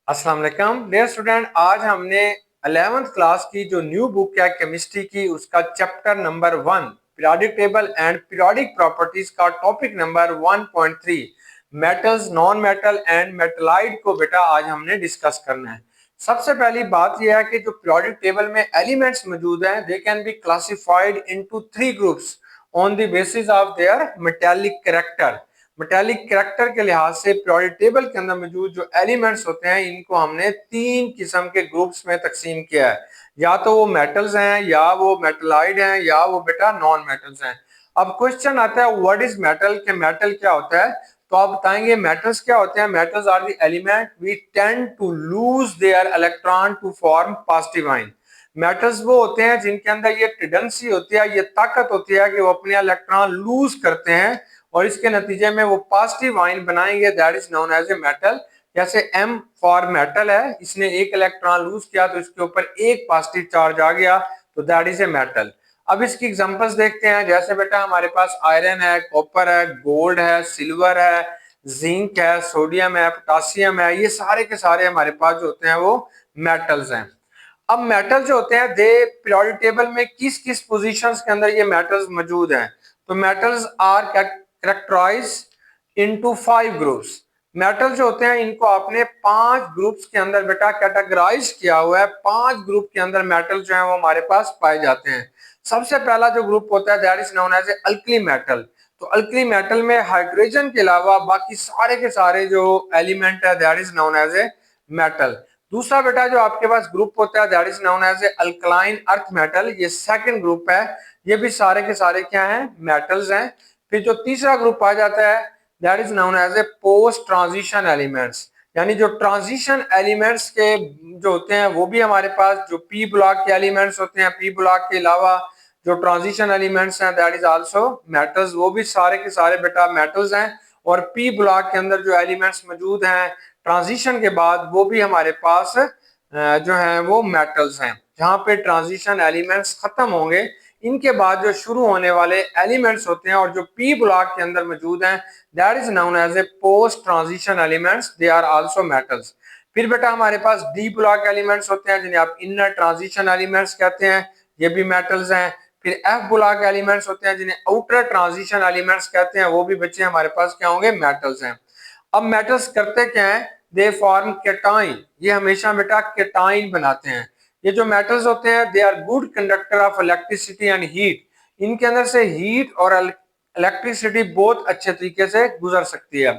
अस्सलाम वालेकुम dear student. आज हमने 11th क्लास की जो न्यू बुक है केमिस्ट्री की, उसका chapter number 1 periodic table and periodic properties का topic number 1.3 metals, non metal and metalloid को बेटा आज हमने डिस्कस करना है। सबसे पहली बात यह है कि जो पीरियोडिक टेबल में एलिमेंट्स मौजूद हैं, they can be classified into 3 groups on the basis of their metallic character. Metallic character के लिहाज से पीरियोडिक टेबल के अंदर मौजूद जो एलिमेंट्स होते हैं, इनको हमने 3 किस्म के ग्रुप्स में तकसीम किया है। या तो वो मेटल्स हैं, या वो मेटलाइड हैं, या वो बेटा नॉन मेटल्स हैं। अब क्वेश्चन आता है व्हाट इज मेटल, के मेटल क्या होता है। तो आप बताएंगे मेटल्स क्या होते हैं। Metals are the element we tend to lose their electron to form positive ion. Metals वो होते हैं जिनके अंदर ये टेंडेंसी होती है, ये ताकत होती है कि वो अपने इलेक्ट्रॉन लूज करते हैं और इसके नतीजे में वो पॉजिटिव आयन बनाएंगे, that is known as a metal. जैसे M फॉर मेटल है, इसने एक इलेक्ट्रॉन लूज किया तो इसके ऊपर एक पॉजिटिव चार्ज आ गया, तो दैट इज ए मेटल। अब इसकी एग्जांपल्स देखते हैं। जैसे बेटा हमारे पास आयरन है, कॉपर है, गोल्ड है, सिल्वर है, जिंक है, सोडियम है, पोटासियम है, ये सारे के सारे हमारे पास जो होते हैं वो मेटल्स हैं। अब मेटल जो होते हैं दे पीरियोडिक टेबल में किस किस पोजीशंस के अंदर ये मेटल्स मौजूद हैं। तो metals are characterize into 5 groups. Metal जो होते हैं इनको आपने 5 ग्रुप्स के अंदर बेटा कैटेगराइज किया हुआ है। 5 ग्रुप के अंदर मेटल जो है वो हमारे पास पाए जाते हैं। सबसे पहला जो ग्रुप होता है that is known as a alkali metal. तो अल्कली मेटल में हाइड्रोजन के अलावा बाकी सारे के सारे जो एलिमेंट है that is known as a metal. दूसरा बेटा जो आपके पास ग्रुप होता है that is known as a alkaline earth metal, ये सेकंड ग्रुप है। ये भी सारे के सारे क्या हैं, मेटल्स हैं। फिर जो तीसरा ग्रुप आ जाता है that is known as a post transition elements, यानी जो ट्रांजिशन एलिमेंट्स के जो होते हैं वो भी हमारे पास जो पी ब्लॉक के एलिमेंट्स होते हैं, पी ब्लॉक के अलावा जो ट्रांजिशन एलिमेंट्स हैं दैट इज आल्सो मेटल्स, वो भी सारे के सारे बेटा मेटल्स हैं। और पी ब्लॉक के अंदर जो एलिमेंट्स मौजूद हैं ट्रांजिशन के बाद, वो भी हमारे पास जो है वो मेटल्स हैं। जहां पे ट्रांजिशन एलिमेंट्स खत्म होंगे, इनके बाद जो शुरू होने वाले एलिमेंट्स होते हैं और जो पी ब्लॉक के अंदर मौजूद हैं that is known as a post transition elements, they are also metals. फिर बेटा हमारे पास डी ब्लॉक एलिमेंट्स होते हैं जिन्हें आप इनर ट्रांजिशन एलिमेंट्स कहते हैं, ये भी मेटल्स हैं। फिर एफ ब्लॉक एलिमेंट्स होते हैं जिन्हें आउटर ट्रांजिशन एलिमेंट्स कहते हैं, वो भी बच्चे हमारे पास क्या होंगे, मेटल्स हैं। अब मेटल्स करते क्या है, दे फॉर्म केटाइन, ये हमेशा बेटा केटाइन बनाते हैं। ये जो मेटल्स होते हैं they are good conductor of electricity and heat, इनके अंदर से हीट और इलेक्ट्रिसिटी बहुत अच्छे तरीके से गुजर सकती है।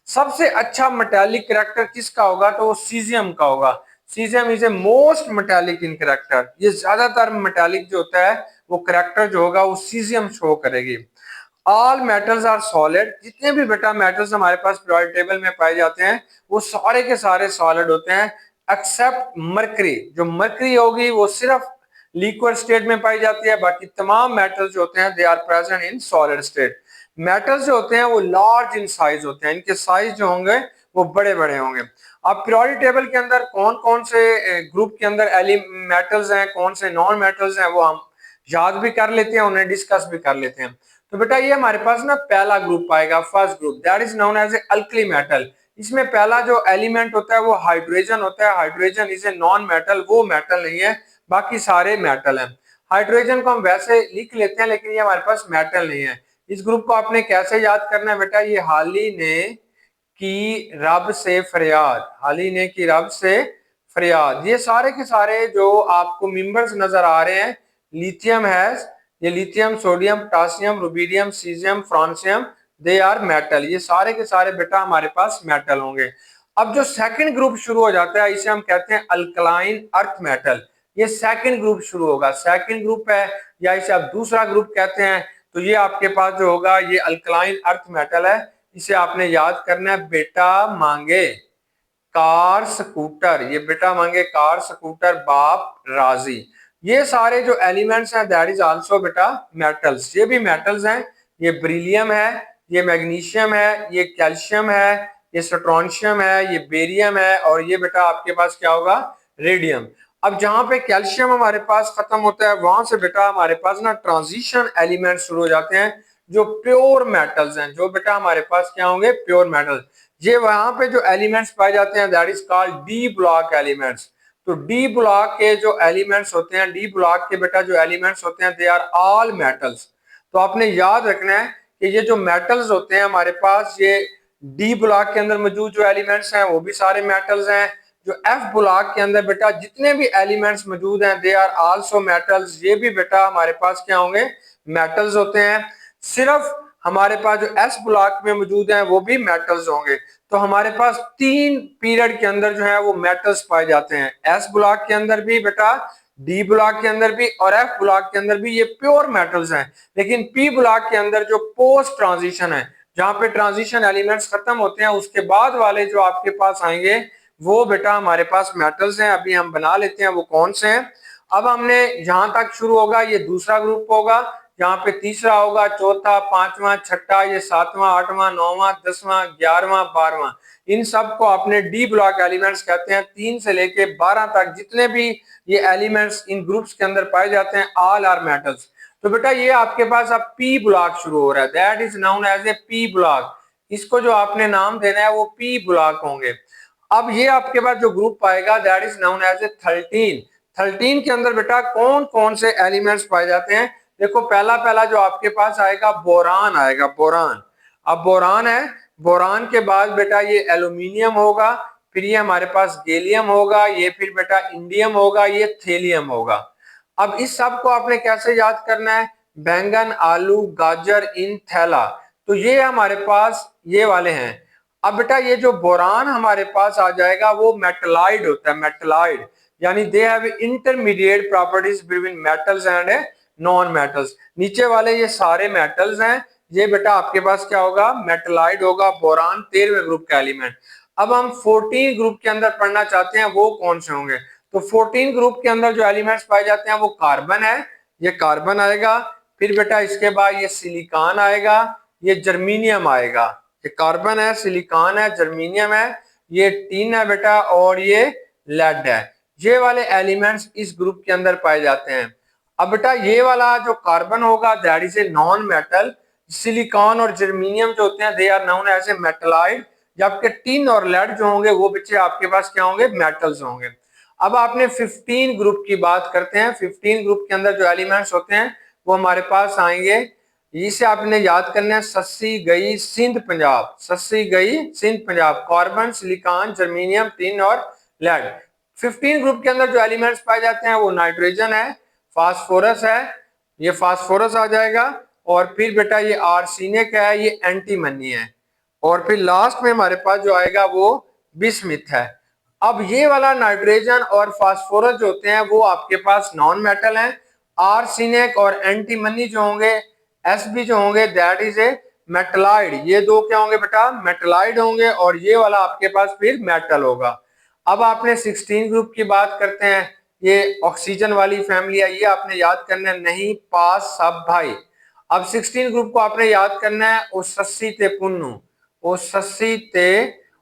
सबसे अच्छा मेटालिक कैरेक्टर किसका होगा, तो वो सीजियम का होगा। Caesium is a most metallic in character, ये ज्यादातर मेटालिक जो होता है वो कैरेक्टर जो होगा वो सीजियम शो करेगी। ऑल मेटल्स आर सॉलिड, जितने भी बेटा मेटल्स हमारे पास पीरियोडिक टेबल में पाए जाते हैं वो सारे के सारे सॉलिड होते हैं, एक्सेप्ट मरकरी। जो मरकरी होगी वो सिर्फ लिक्विड स्टेट में पाई जाती है, बाकी तमाम मेटल्स जो होते हैं they are present in solid state. Metals जो होते हैं वो लार्ज इन साइज होते हैं, इनके साइज जो होंगे वो बड़े बड़े होंगे। अब पीरियोडिक टेबल के अंदर कौन कौन से ग्रुप के अंदर मेटल्स हैं, कौन से नॉन मेटल्स हैं, वो हम याद भी कर लेते हैं, उन्हें डिस्कस भी कर लेते हैं। तो बेटा ये हमारे पास ना पहला ग्रुप आएगा, first group that is known as a alkali metal. इसमें पहला जो एलिमेंट होता है वो हाइड्रोजन होता है। Hydrogen is a non metal, वो मेटल नहीं है, बाकी सारे मेटल हैं। हाइड्रोजन को हम वैसे लिख लेते हैं लेकिन ये हमारे पास मेटल नहीं है। इस ग्रुप को आपने कैसे याद करना है बेटा, ये हाली ने की रब से फरियाद, हाली ने की रब से फरियाद, ये सारे के सारे जो आपको मेंबर्स नजर आ रहे हैं, लिथियम है, ये lithium, sodium, potassium, rubidium, caesium, francium, they are metal, ये सारे के सारे बेटा हमारे पास मेटल होंगे। अब जो सेकंड ग्रुप शुरू हो जाता है इसे हम कहते हैं अल्कलाइन अर्थ मेटल, ये सेकंड ग्रुप शुरू होगा, सेकंड ग्रुप है या इसे आप दूसरा ग्रुप कहते हैं। तो ये आपके पास जो होगा ये अल्कलाइन अर्थ मेटल है। इसे आपने याद करना है, बेटा मांगे कार स्कूटर, ये बेटा मांगे कार स्कूटर बाप राजी, ये सारे जो एलिमेंट्स हैं दैट इज आल्सो बेटा मेटल्स, ये भी मेटल्स हैं। ये ब्रिलियम है, ये मैग्नीशियम है, ये कैल्शियम है, ये स्ट्रोंशियम है, ये बेरियम है, और ये बेटा आपके पास क्या होगा, रेडियम। अब जहां पे कैल्शियम हमारे पास खत्म होता है वहां से बेटा हमारे पास ना ट्रांजिशन एलिमेंट शुरू हो जाते हैं जो प्योर मेटल्स हैं, जो बेटा हमारे पास क्या होंगे, प्योर मेटल। ये वहां पे जो एलिमेंट्स पाए जाते हैं that is called D block elements. तो डी ब्लॉक के जो एलिमेंट्स होते हैं, डी ब्लॉक के बेटा जो एलिमेंट्स होते हैं दे आर ऑल मेटल्स। तो आपने याद रखना है कि ये जो मेटल्स होते हैं हमारे पास, ये डी ब्लॉक के अंदर मौजूद जो एलिमेंट्स हैं वो भी सारे मेटल्स हैं। जो एफ ब्लॉक के अंदर बेटा जितने भी एलिमेंट्स मौजूद हैं दे आर आल्सो मेटल्स, ये भी बेटा हमारे पास क्या होंगे, मेटल्स होते हैं। सिर्फ हमारे पास जो एस ब्लॉक में मौजूद हैं वो भी मेटल्स होंगे। तो हमारे पास 3 पीरियड के अंदर जो है वो मेटल्स पाए जाते हैं, एस ब्लॉक के अंदर भी बेटा, डी ब्लॉक के अंदर भी और एफ ब्लॉक के अंदर भी, ये प्योर मेटल्स हैं। लेकिन पी ब्लॉक के अंदर जो पोस्ट ट्रांजिशन है, जहां पे ट्रांजिशन एलिमेंट्स खत्म होते हैं, उसके बाद वाले जो आपके पास आएंगे वो बेटा हमारे पास मेटल्स हैं। अभी हम बना लेते हैं वो कौन से हैं। अब हमने जहां तक शुरू होगा ये दूसरा ग्रुप होगा, यहाँ पे तीसरा होगा, चौथा, पांचवा, छठा, ये सातवां, आठवां, नौवां, 10वां, 11वां, 12वां। इन सब को आपने डी ब्लॉक एलिमेंट्स कहते हैं। 3 से लेके 12 तक जितने भी ये एलिमेंट्स इन ग्रुप्स के अंदर पाए जाते हैं ऑल आर मेटल्स। तो बेटा ये आपके पास अब पी ब्लॉक शुरू हो रहा है, that is known as a P block. इसको जो आपने नाम देना है वो पी ब्लॉक होंगे। अब ये आपके पास जो ग्रुप आएगा that is known as a 13। 13 के अंदर बेटा कौन कौन से एलिमेंट्स पाए जाते हैं। देखो पहला पहला जो आपके पास आएगा बोरान आएगा, बोरान। अब बोरान है, बोरान के बाद बेटा ये एल्यूमिनियम होगा, फिर ये हमारे पास गैलियम होगा, ये फिर बेटा इंडियम होगा, ये थेलियम होगा। अब इस सब को आपने कैसे याद करना है, बैंगन, आलू, गाजर इन थैला। तो ये हमारे पास ये वाले हैं। अब बेटा ये जो बोरान हमारे पास आ जाएगा वो मेटलाइड होता है, मेटलाइड, यानी they have intermediate properties between metals and non metals. नीचे वाले ये सारे मेटल्स हैं, ये बेटा आपके पास क्या होगा, मेटलाइड होगा, बोरान 13वें ग्रुप का एलिमेंट। अब हम 14 ग्रुप के अंदर पढ़ना चाहते हैं वो कौन से होंगे। तो 14 ग्रुप के अंदर जो एलिमेंट्स पाए जाते हैं वो कार्बन है, ये कार्बन आएगा। फिर बेटा इसके बाद ये सिलिकॉन आएगा, ये जर्मीनियम आएगा। ये कार्बन है, सिलिकॉन है, जर्मीनियम है, ये टीन है बेटा, और ये लेड है। ये वाले एलिमेंट्स इस ग्रुप के अंदर पाए जाते हैं। अब बेटा ये वाला जो कार्बन होगा that is a non metal. Silicon और जर्मीनियम जो होते हैं they are known as a metalloid, जबकि टिन और लेड जो होंगे वो बच्चे आपके पास क्या होंगे, मेटल्स होंगे। अब आपने 15 ग्रुप की बात करते हैं। 15 ग्रुप के अंदर जो एलिमेंट्स होते हैं वो हमारे पास आएंगे, इसे आपने याद करना है, सस्सी गई सिंध पंजाब, सस्सी गई Sindh Punjab, carbon, silicon, germanium, tin और लेड। 15 ग्रुप के अंदर जो एलिमेंट्स पाए जाते हैं वो नाइट्रोजन है, फास्फोरस है, ये फास्फोरस आ जाएगा, और फिर बेटा ये आर्सेनिक है, ये एंटीमनी है, और फिर लास्ट में हमारे पास जो आएगा वो बिस्मिथ है। अब ये वाला नाइट्रोजन और फास्फोरस जो होते हैं वो आपके पास नॉन मेटल हैं। आर्सेनिक और एंटीमनी जो होंगे, एसबी जो होंगे दैट इज ए मेटलाइड। ये दो क्या होंगे बेटा, मेटलाइड होंगे, और ये वाला आपके पास फिर मेटल होगा। अब आपने 16 ग्रुप की बात करते हैं, ये ऑक्सीजन वाली फैमिली है, ये आपने याद करना है, नहीं पास सब भाई। अब 16 ग्रुप को आपने याद करना है, ओ सस्सी ते पुन्नू, ओ सस्सी ते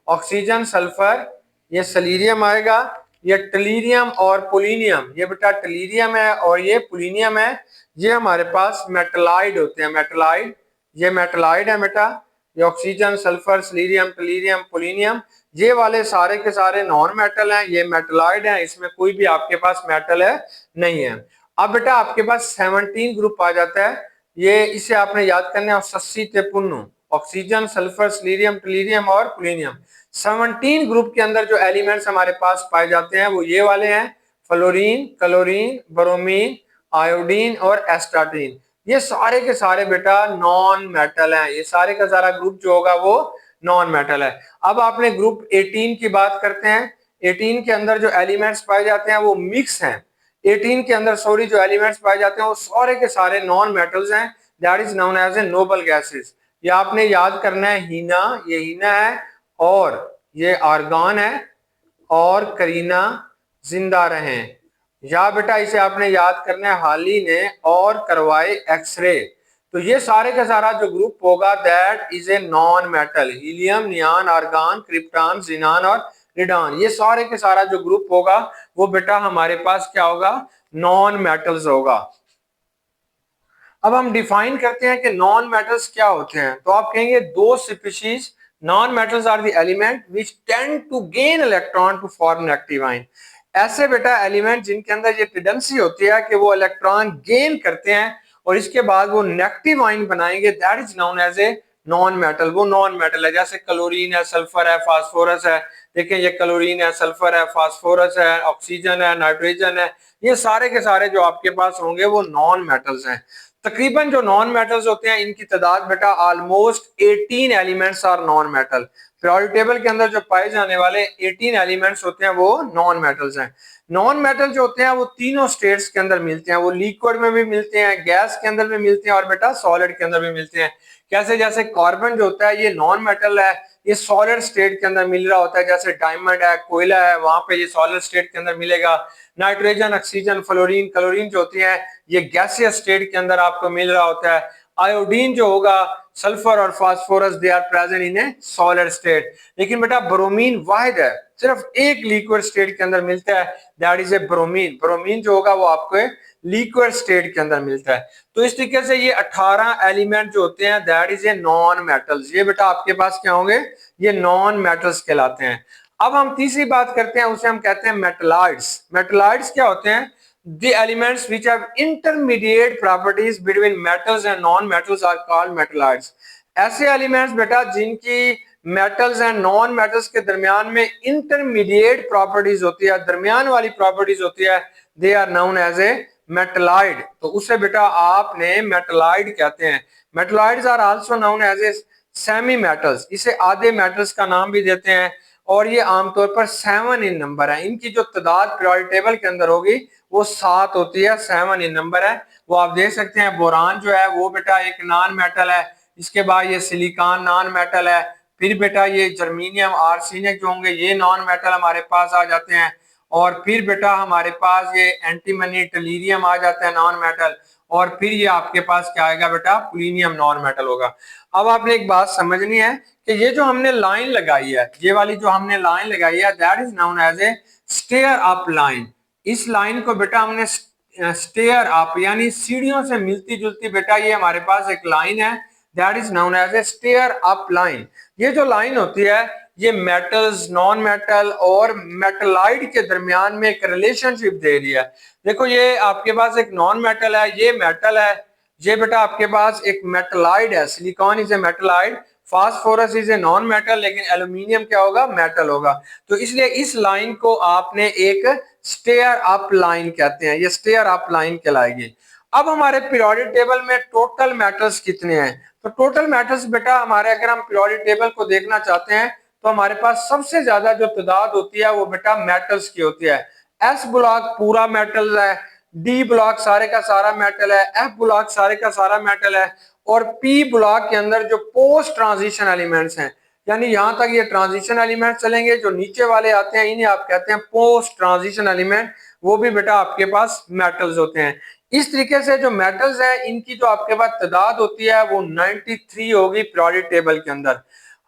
ऑक्सीजन, सल्फर, ये सलीरियम आएगा, ये टलीरियम और पोलिनियम, ये बेटा टलीरियम है और ये पोलिनियम है। ये हमारे पास मेटलाइड होते हैं, मेटलाइड, ये मेटलाइड है बेटा। ये ऑक्सीजन, सल्फर, सलीरियम, टलीरियम, पोलिनियम, ये वाले सारे के सारे नॉन मेटल हैं, ये मेटलाइड हैं, इसमें कोई भी आपके पास मेटल है नहीं है। अब बेटा आपके पास 17 ग्रुप आ जाता है, ये इसे आपने याद करना है, सस्सी ते पुन्नू, ऑक्सीजन, सल्फर, सलीरियम, टलीरियम और पोलिनियम। 17 ग्रुप के अंदर जो एलिमेंट्स हमारे पास पाए जाते हैं वो ये वाले हैं, फ्लोरीन, क्लोरीन, ब्रोमीन, आयोडीन और एस्टाटीन। ये सारे के सारे बेटा नॉन मेटल हैं, ये सारे का सारा ग्रुप जो होगा वो नॉन मेटल है। अब आपने ग्रुप 18 की बात करते हैं। 18 के अंदर जो एलिमेंट्स पाए जाते हैं वो मिक्स हैं। 18 के अंदर सॉरी जो एलिमेंट्स पाए जाते हैं वो सारे के सारे नॉन मेटल्स हैं, that is known as a noble gases. ये आपने याद करना है, हीना, ये हीना है, और ये आर्गन है, और करीना, जिंदा रहें। या बेटा इसे आपने याद करना है, हाली ने और करवाए एक्सरे। तो ये सारे का सारा जो ग्रुप होगा that is a non metal, helium, neon, argon, krypton, xenon और रिडॉन, ये सारे के सारा जो ग्रुप होगा वो बेटा हमारे पास क्या होगा, नॉन मेटल्स होगा। अब हम डिफाइन करते हैं कि नॉन मेटल्स क्या होते हैं। तो आप कहेंगे दो species non metals are the element which tend to gain electron to form active ion. ऐसे बेटा एलिमेंट जिनके अंदर ये टेंडेंसी होती है कि वो इलेक्ट्रॉन गेन करते हैं और इसके बाद वो नेगेटिव आयन बनाएंगे, that is known as a non metal. वो नॉन मेटल है, जैसे क्लोरीन है, सल्फर है, फास्फोरस है। देखें ये क्लोरीन है, सल्फर है, फास्फोरस है, ऑक्सीजन है, नाइट्रोजन है, ये सारे के सारे जो आपके पास होंगे वो नॉन मेटल्स हैं। तकरीबन जो नॉन मेटल्स होते हैं इनकी तादाद बेटा almost 18 elements are non metal. Periodic table के अंदर जो पाए जाने वाले 18 एलिमेंट्स होते हैं वो नॉन मेटल्स हैं। नॉन मेटल जो होते हैं वो तीनों स्टेट्स के अंदर मिलते हैं, वो लिक्विड में भी मिलते हैं, गैस के अंदर भी मिलते हैं और बेटा सॉलिड के अंदर भी मिलते हैं। कैसे? जैसे कार्बन जो होता है ये नॉन मेटल है, ये सॉलिड स्टेट के अंदर मिल रहा होता है, जैसे डायमंड है, कोयला है, वहां पे ये सॉलिड स्टेट के अंदर मिलेगा। नाइट्रोजन, ऑक्सीजन, फ्लोरीन, क्लोरीन जो होती है ये गैसियस स्टेट के अंदर आपको मिल रहा होता है। आयोडीन जो होगा, सल्फर और phosphorus, they are present in a solid state. लेकिन बेटा ब्रोमीन वाहिद है, सिर्फ एक लिक्विड स्टेट के अंदर मिलता है, that is A bromine. Bromine जो होगा वो आपको लिक्विड स्टेट के अंदर मिलता है। तो इस तरीके से ये 18 एलिमेंट जो होते हैं that is a non metals. ये बेटा आपके पास क्या होंगे? ये नॉन मेटल्स कहलाते हैं। अब हम तीसरी बात करते हैं, उसे हम कहते हैं मेटलॉइड्स। मेटलॉइड्स क्या होते हैं? The elements which have intermediate properties between metals and non-metals are called metalloids. ऐसे एलिमेंट्स बेटा जिनकी मेटल्स एंड नॉन मेटल्स के दरमियान में इंटरमीडिएट प्रॉपर्टीज होती है, दरमियान वाली प्रॉपर्टीज होती है, they are known as a metalloid. तो उसे बेटा आपने मेटलॉइड कहते हैं। Metalloids are also known as a semi metals, इसे आधे मेटल्स का नाम भी देते हैं और ये आमतौर पर 7 इन नंबर है। इनकी जो तादाद पीरियोडिक टेबल के अंदर होगी वो 7 होती है, 7 इन नंबर है। वो आप देख सकते हैं बोरान जो है वो बेटा एक नॉन मेटल है, इसके बाद ये सिलिकॉन नॉन मेटल है, फिर बेटा ये जर्मीनियम, आर्सेनिक जो होंगे ये नॉन मेटल हमारे पास आ जाते हैं, और फिर बेटा हमारे पास ये एंटीमनी, टेलीरियम आ जाता है नॉन मेटल, और फिर ये आपके पास क्या आएगा बेटा? प्लूटोनियम नॉन मेटल होगा। अब आपने एक बात समझनी है कि ये जो हमने लाइन लगाई है, ये वाली जो हमने लाइन लगाई है that is known as a stair up line. इस लाइन को बेटा हमने स्टेयर अप यानी सीढ़ियों से मिलती जुलती बेटा ये हमारे पास एक लाइन है, that is known as a stair up line. ये जो लाइन होती है ये मेटल्स, नॉन मेटल और मेटलाइड के दरमियान में एक रिलेशनशिप दे रही है। देखो ये आपके पास एक नॉन मेटल है, ये मेटल है, ये बेटा आपके पास एक मेटलाइड है, silicon is a metalloid, phosphorus is a non metal, लेकिन एल्यूमिनियम क्या होगा? मेटल होगा। तो इसलिए इस लाइन को आपने एक स्टेयर अप लाइन कहते हैं, ये स्टेयर अप लाइन कहलाएगी। अब हमारे पीरियोडिक टेबल में टोटल मेटल्स कितने हैं? तो टोटल मेटल्स बेटा हमारे, अगर हम पीरियोडिक टेबल को देखना चाहते हैं तो हमारे पास सबसे ज्यादा जो तादाद होती है वो बेटा मेटल्स की होती है। एस ब्लॉक पूरा मेटल है, डी ब्लॉक सारे का सारा मेटल है, एफ ब्लॉक सारे का सारा मेटल है, और पी ब्लॉक के अंदर जो पोस्ट ट्रांजिशन एलिमेंट्स हैं, यानी यहां तक ये ट्रांजिशन एलिमेंट चलेंगे, जो नीचे वाले आते हैं इन्हें आप कहते हैं पोस्ट ट्रांजिशन एलिमेंट, वो भी बेटा आपके पास मेटल्स होते हैं। इस तरीके से जो मेटल्स हैं इनकी जो आपके पास तादाद होती है वो 93 होगी पीरियोडिक टेबल के अंदर।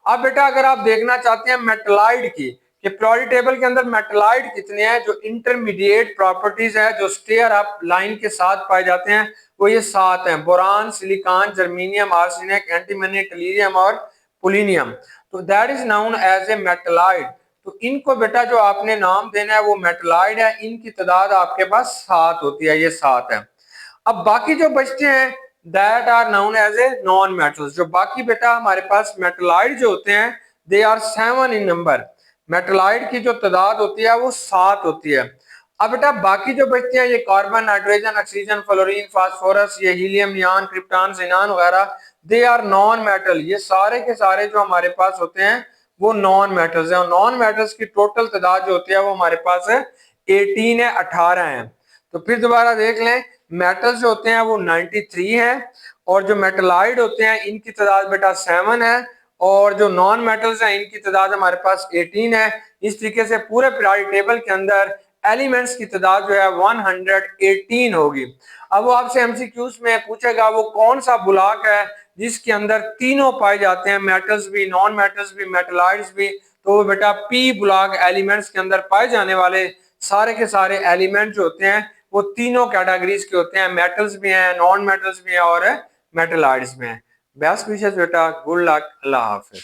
अब बेटा अगर आप देखना चाहते हैं मेटलाइड की कि पीरियोडिक टेबल के अंदर मेटलाइड कितने हैं, जो इंटरमीडिएट प्रॉपर्टीज है जो स्टेयर अप लाइन के साथ पाए जाते हैं, वो ये 7 हैं: boron, silicon, germanium, arsenic, antimony, tellurium और प्लूटोनियम। तो that is known as a metalloid. तो इनको बेटा जो आपने नाम देना है वो मेटलाइड है, इनकी तादाद आपके पास 7 होती है, ये 7 है। अब बाकी जो बचते हैं that are known as a non metals. जो बाकी बेटा हमारे पास मेटलाइड जो होते हैं दे आर 7 इन नंबर। मेटलाइड की जो तादाद होती है वो 7 होती है। अब बेटा बाकी जो बचते हैं ये carbon, nitrogen, oxygen, fluorine, phosphorus, ये हीलियम, नियॉन, क्रिप्टॉन, ज़ीनान वगैरह, दे आर नॉन मेटल। ये सारे के सारे जो हमारे पास होते हैं वो नॉन मेटल्स हैं, और नॉन मेटल्स की टोटल तादाद जो होती है वो हमारे पास है 18 है, 18 है। तो फिर दोबारा देख लें, मेटल्स जो होते हैं वो 93 हैं, और जो मेटलाइड होते हैं इनकी तादाद बेटा 7 है, और जो नॉन मेटल्स हैं इनकी तादाद हमारे पास 18 है। इस तरीके से पूरे पीरियोडिक टेबल के अंदर एलिमेंट्स की तादाद जो है 118 होगी। अब वो आपसे एमसीक्यूज में पूछेगा वो कौन सा ब्लॉक है जिसके अंदर तीनों पाए जाते हैं, मेटल्स भी, नॉन मेटल्स भी, मेटलाइड्स भी। तो वो बेटा पी ब्लॉक एलिमेंट्स के अंदर पाए जाने वाले सारे के सारे एलिमेंट जो होते हैं वो तीनों कैटेगरीज के होते हैं, मेटल्स भी हैं, नॉन मेटल्स भी हैं और मेटलाइड्स भी हैं। बेस्ट विशेष बेटा, गुड लक, अल्लाह हाफिज।